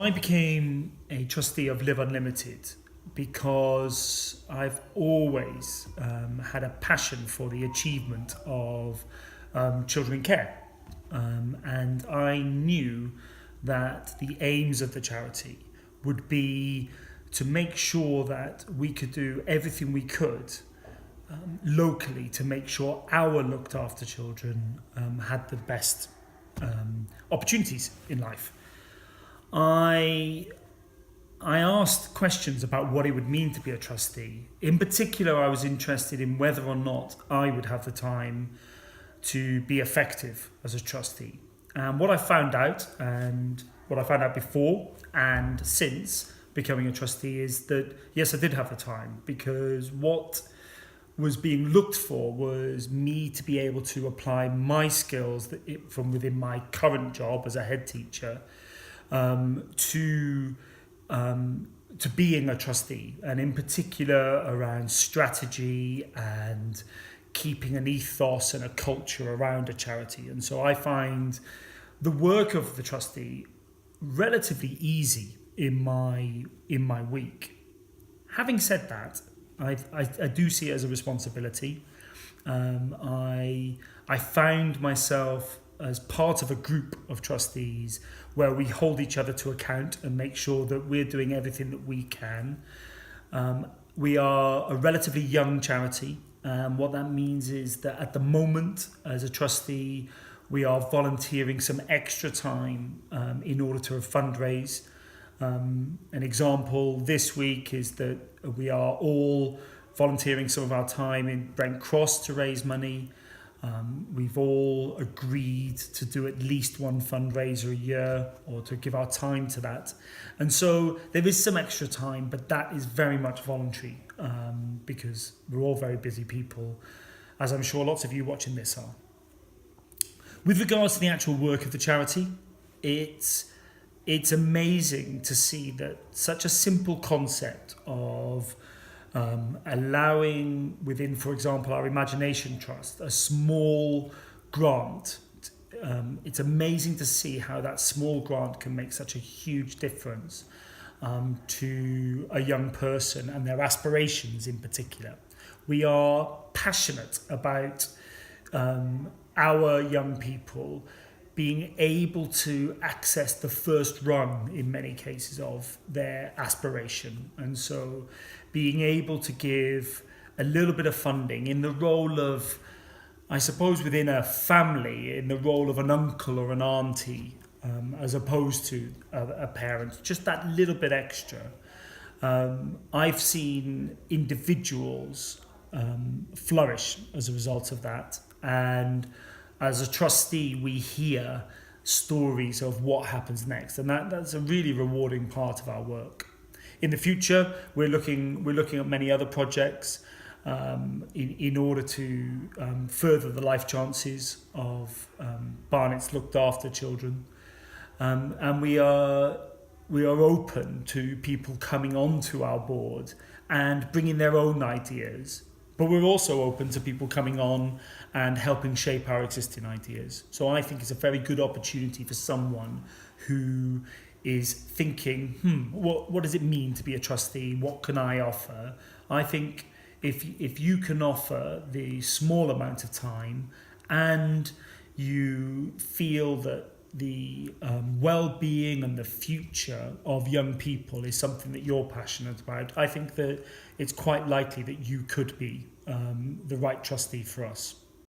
I became a trustee of Live Unlimited because I've always had a passion for the achievement of children in care. And I knew that the aims of the charity would be to make sure that we could do everything we could locally to make sure our looked after children had the best opportunities in life. I asked questions about what it would mean to be a trustee. In particular, I was interested in whether or not I would have the time to be effective as a trustee. And what I found out, and what I found out before and since becoming a trustee, is that yes, I did have the time, because what was being looked for was me to be able to apply my skills from within my current job as a head teacher to being a trustee, and in particular around strategy and keeping an ethos and a culture around a charity. And so I find the work of the trustee relatively easy in my week. Having said that, I do see it as a responsibility. I found myself as part of a group of trustees where we hold each other to account and make sure that we're doing everything that we can. We are a relatively young charity. What that means is that at the moment, as a trustee, we are volunteering some extra time in order to fundraise. An example this week is that we are all volunteering some of our time in Brent Cross to raise money. We've all agreed to do at least one fundraiser a year, or to give our time to that. And so there is some extra time, but that is very much voluntary because we're all very busy people, as I'm sure lots of you watching this are. With regards to the actual work of the charity, it's amazing to see that such a simple concept of allowing within, for example, our Imagination Trust, a small grant. It's amazing to see how that small grant can make such a huge difference to a young person and their aspirations in particular. We are passionate about our young people being able to access the first rung in many cases of their aspiration. And so being able to give a little bit of funding in the role of, I suppose, within a family, in the role of an uncle or an auntie, as opposed to a parent, just that little bit extra. I've seen individuals flourish as a result of that. And as a trustee, we hear stories of what happens next, and that's a really rewarding part of our work. In the future, we're looking at many other projects in order to further the life chances of Barnet's looked after children, and we are open to people coming onto our board and bringing their own ideas. But we're also open to people coming on and helping shape our existing ideas. So I think it's a very good opportunity for someone who is thinking, what does it mean to be a trustee? What can I offer? I think if you can offer the small amount of time and you feel that the well-being and the future of young people is something that you're passionate about, I think that it's quite likely that you could be the right trustee for us.